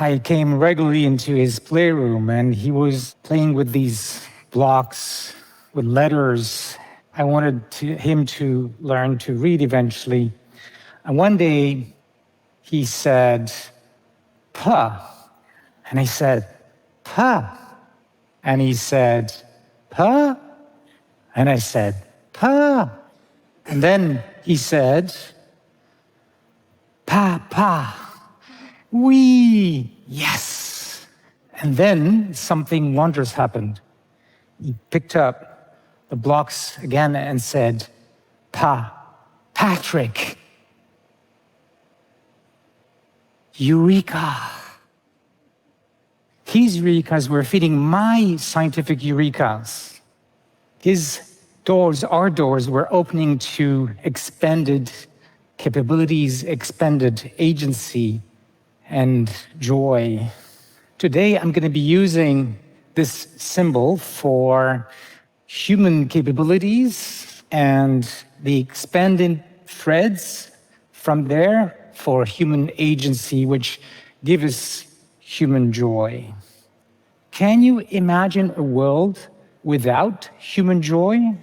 I came regularly into his playroom and he was playing with these blocks with letters. I wanted him to learn to read eventually. And one day he said, "Pa." And I said, "Pa." And he said, "Pa." And I said, "Pa." And then he said, "Pa, pa. Wee, yes." And then something wondrous happened. He picked up the blocks again and said, Patrick. Eureka. His eurekas were feeding my scientific eurekas. His doors, our doors, were opening to expanded capabilities, expanded agency, and joy. Today, I'm going to be using this symbol for human capabilities and the expanded threads from there for human agency, which give us human joy. Can you imagine a world without human joy?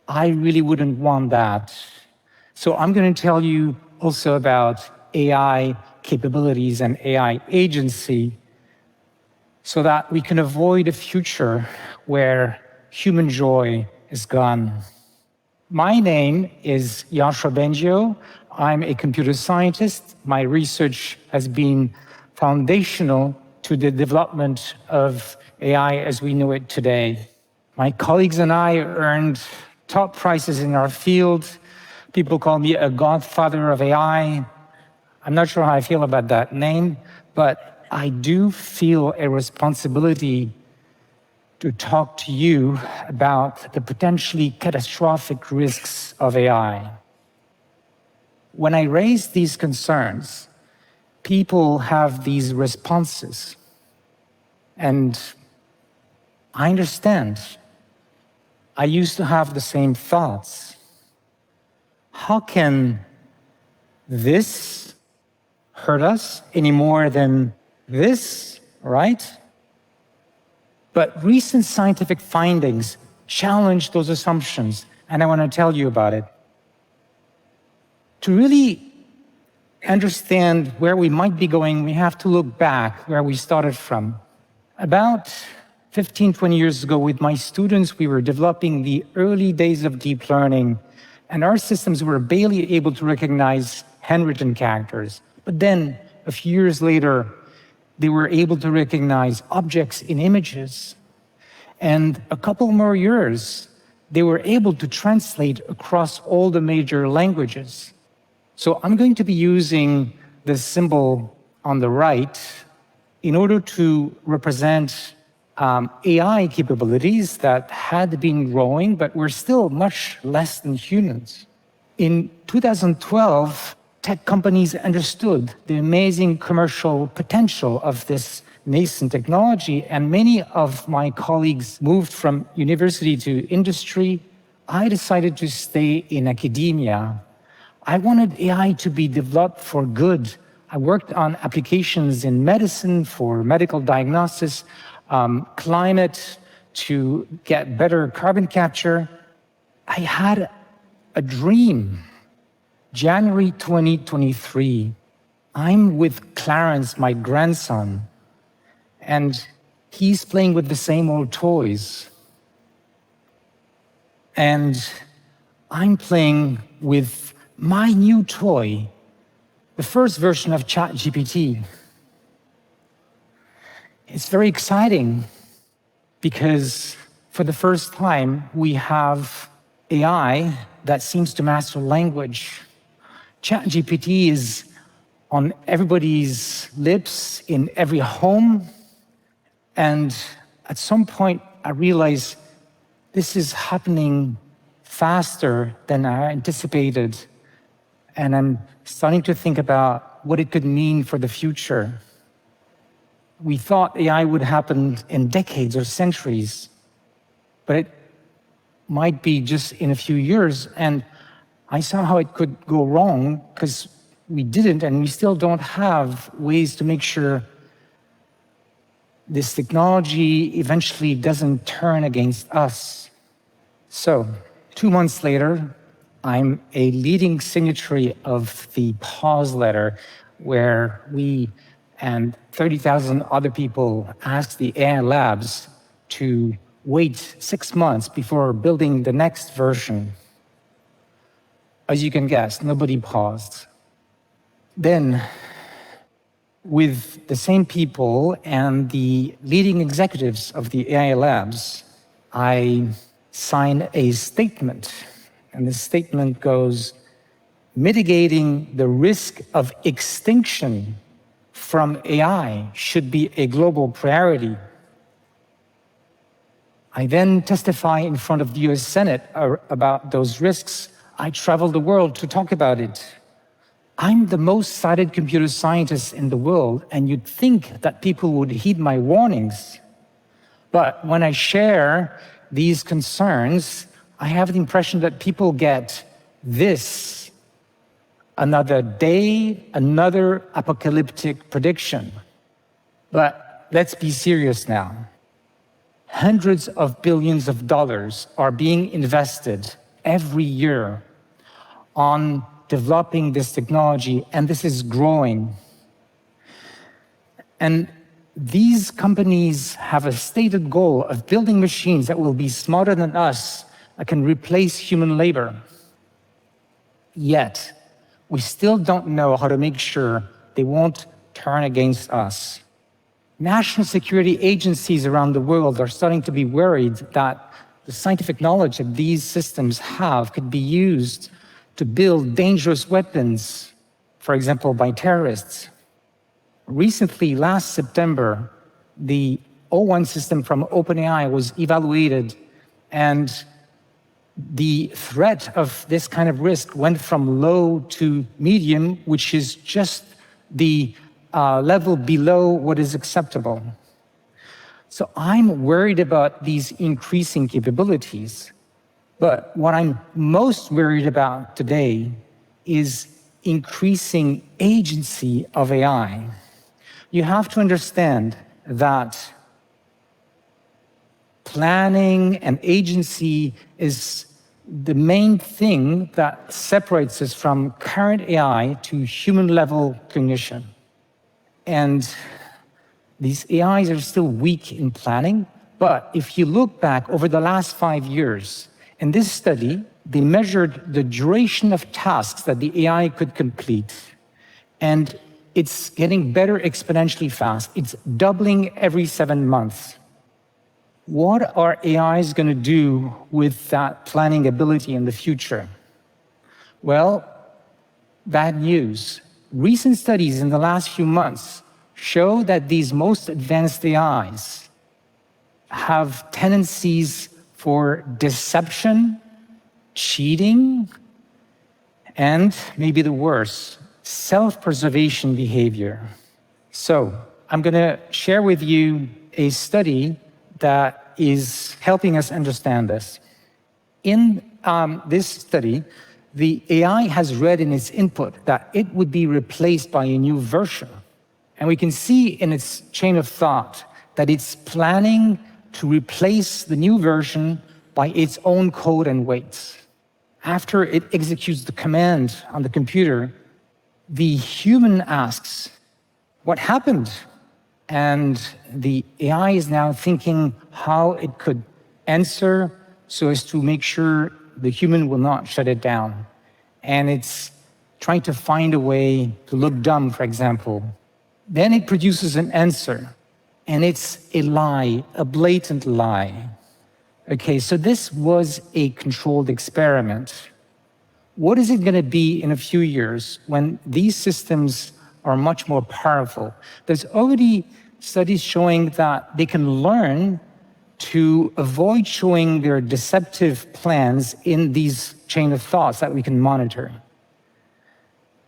I really wouldn't want that. So I'm going to tell you also about AI capabilities and AI agency so that we can avoid a future where human joy is gone. My name is Yoshua Bengio. I'm a computer scientist. My research has been foundational to the development of AI as we know it today. My colleagues and I earned top prizes in our field. People call me a godfather of AI. I'm not sure how I feel about that name, but I do feel a responsibility to talk to you about the potentially catastrophic risks of AI. When I raise these concerns, people have these responses. And I understand. I used to have the same thoughts. How can this hurt us any more than this, right? But recent scientific findings challenge those assumptions, and I want to tell you about it. To really understand where we might be going, we have to look back where we started from. About 15, 20 years ago, with my students, we were developing the early days of deep learning, and our systems were barely able to recognize handwritten characters. But then, a few years later, they were able to recognize objects in images. And a couple more years, they were able to translate across all the major languages. So I'm going to be using the symbol on the right in order to represent AI capabilities that had been growing, but were still much less than humans. In 2012, tech companies understood the amazing commercial potential of this nascent technology, and many of my colleagues moved from university to industry. I decided to stay in academia. I wanted AI to be developed for good. I worked on applications in medicine for medical diagnosis, climate to get better carbon capture. I had a dream. January 2023, I'm with Clarence, my grandson, and he's playing with the same old toys. And I'm playing with my new toy, the first version of ChatGPT. It's very exciting because for the first time, we have AI that seems to master language. ChatGPT is on everybody's lips, in every home. And at some point, I realized this is happening faster than I anticipated. And I'm starting to think about what it could mean for the future. We thought AI would happen in decades or centuries, but it might be just in a few years. And I saw how it could go wrong, because we didn't, and we still don't have ways to make sure this technology eventually doesn't turn against us. So, 2 months later, I'm a leading signatory of the pause letter where we and 30,000 other people asked the AI labs to wait 6 months before building the next version. As you can guess, nobody paused. Then, with the same people and the leading executives of the AI labs, I signed a statement. And this statement goes, mitigating the risk of extinction from AI should be a global priority. I then testify in front of the US Senate about those risks. I travel the world to talk about it. I'm the most cited computer scientist in the world, and you'd think that people would heed my warnings. But when I share these concerns, I have the impression that people get this: another day, another apocalyptic prediction. But let's be serious now. Hundreds of billions of dollars are being invested every year on developing this technology, and this is growing. And these companies have a stated goal of building machines that will be smarter than us, that can replace human labor. Yet, we still don't know how to make sure they won't turn against us. National security agencies around the world are starting to be worried that the scientific knowledge that these systems have could be used to build dangerous weapons, for example, by terrorists. Recently, last September, the O1 system from OpenAI was evaluated, and the threat of this kind of risk went from low to medium, which is just the level below what is acceptable. So I'm worried about these increasing capabilities. But what I'm most worried about today is increasing agency of AI. You have to understand that planning and agency is the main thing that separates us from current AI to human-level cognition. And these AIs are still weak in planning, but if you look back over the last 5 years, in this study, they measured the duration of tasks that the AI could complete, and it's getting better exponentially fast. It's doubling every 7 months. What are AIs going to do with that planning ability in the future? Well, bad news. Recent studies in the last few months show that these most advanced AIs have tendencies for deception, cheating, and maybe the worst, self-preservation behavior. So I'm going to share with you a study that is helping us understand this. In this study, the AI has read in its input that it would be replaced by a new version. And we can see in its chain of thought that it's planning to replace the new version by its own code and weights. After it executes the command on the computer, the human asks, "What happened?" And the AI is now thinking how it could answer so as to make sure the human will not shut it down. And it's trying to find a way to look dumb, for example. Then it produces an answer, and it's a lie, a blatant lie. Okay, so this was a controlled experiment. What is it going to be in a few years when these systems are much more powerful? There's already studies showing that they can learn to avoid showing their deceptive plans in these chain of thoughts that we can monitor.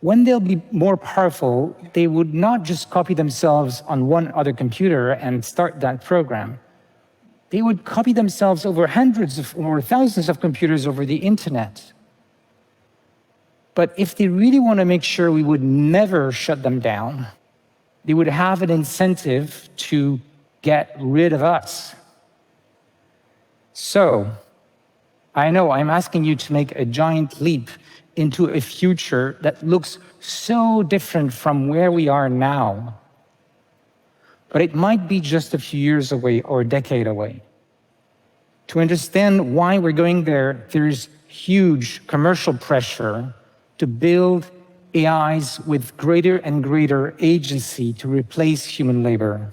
When they'll be more powerful, they would not just copy themselves on one other computer and start that program. They would copy themselves over hundreds or thousands of computers over the internet. But if they really want to make sure we would never shut them down, they would have an incentive to get rid of us. So, I know I'm asking you to make a giant leap into a future that looks so different from where we are now. But it might be just a few years away or a decade away. To understand why we're going there, there's huge commercial pressure to build AIs with greater and greater agency to replace human labor.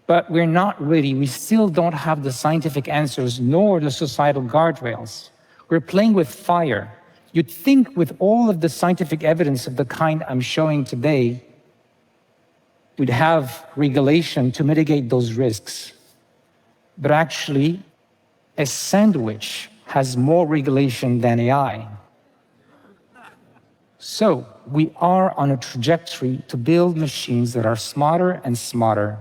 But we're not ready. We still don't have the scientific answers nor the societal guardrails. We're playing with fire. You'd think with all of the scientific evidence of the kind I'm showing today, we'd have regulation to mitigate those risks. But actually, a sandwich has more regulation than AI. So we are on a trajectory to build machines that are smarter and smarter.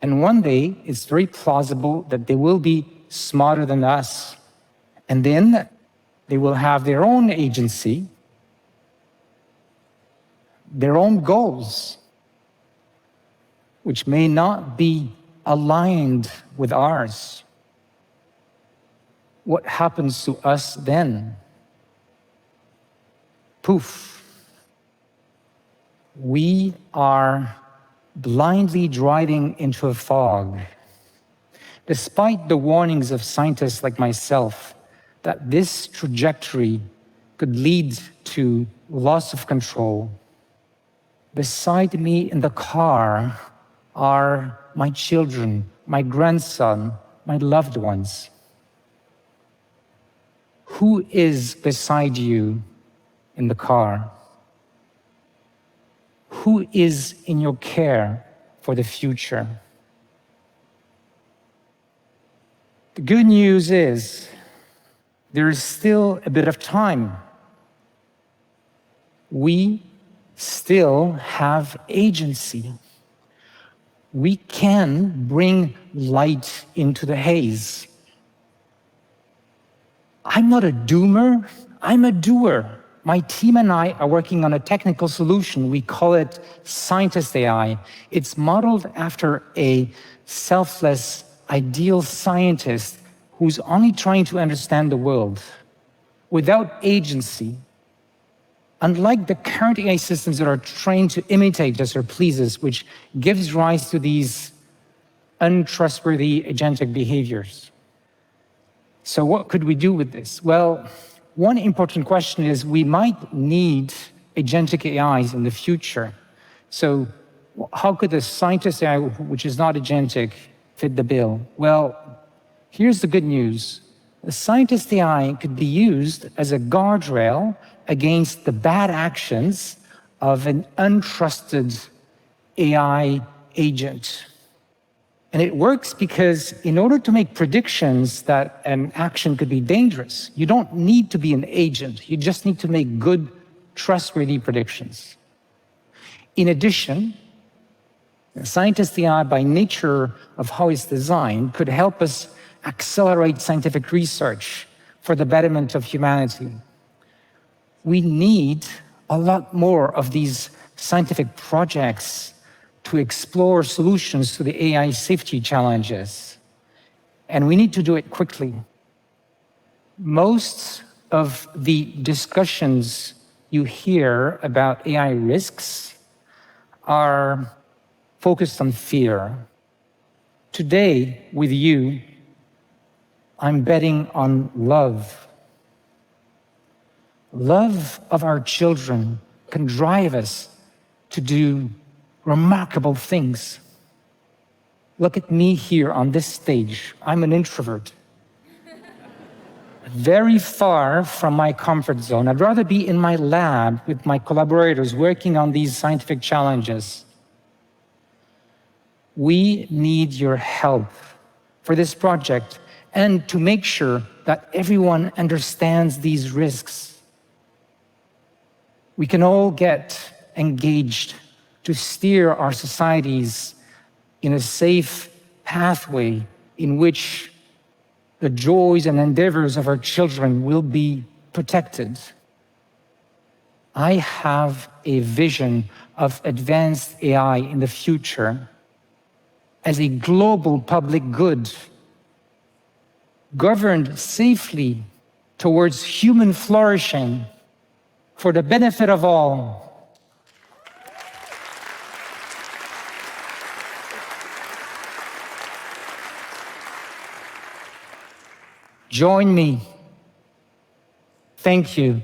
And one day, it's very plausible that they will be smarter than us. And then they will have their own agency, their own goals, which may not be aligned with ours. What happens to us then? Poof. We are blindly driving into a fog. Despite the warnings of scientists like myself that this trajectory could lead to loss of control, beside me in the car are my children, my grandson, my loved ones. Who is beside you in the car? Who is in your care for the future? The good news is there is still a bit of time. We still have agency. We can bring light into the haze. I'm not a doomer, I'm a doer. My team and I are working on a technical solution. We call it Scientist AI. It's modeled after a selfless, ideal scientist who's only trying to understand the world without agency. Unlike the current AI systems that are trained to imitate us or please us, which gives rise to these untrustworthy agentic behaviors. So what could we do with this? Well, one important question is we might need agentic AIs in the future. So how could the scientist AI, which is not agentic, fit the bill? Well, here's the good news. The scientist AI could be used as a guardrail against the bad actions of an untrusted AI agent. And it works because in order to make predictions that an action could be dangerous, you don't need to be an agent. You just need to make good, trustworthy predictions. In addition, scientist AI, by nature of how it's designed, could help us accelerate scientific research for the betterment of humanity. We need a lot more of these scientific projects to explore solutions to the AI safety challenges. And we need to do it quickly. Most of the discussions you hear about AI risks are focused on fear. Today, with you, I'm betting on love. Love of our children can drive us to do remarkable things. Look at me here on this stage. I'm an introvert. Very far from my comfort zone. I'd rather be in my lab with my collaborators working on these scientific challenges. We need your help for this project and to make sure that everyone understands these risks. We can all get engaged to steer our societies in a safe pathway in which the joys and endeavors of our children will be protected. I have a vision of advanced AI in the future as a global public good, governed safely towards human flourishing for the benefit of all. Join me. Thank you.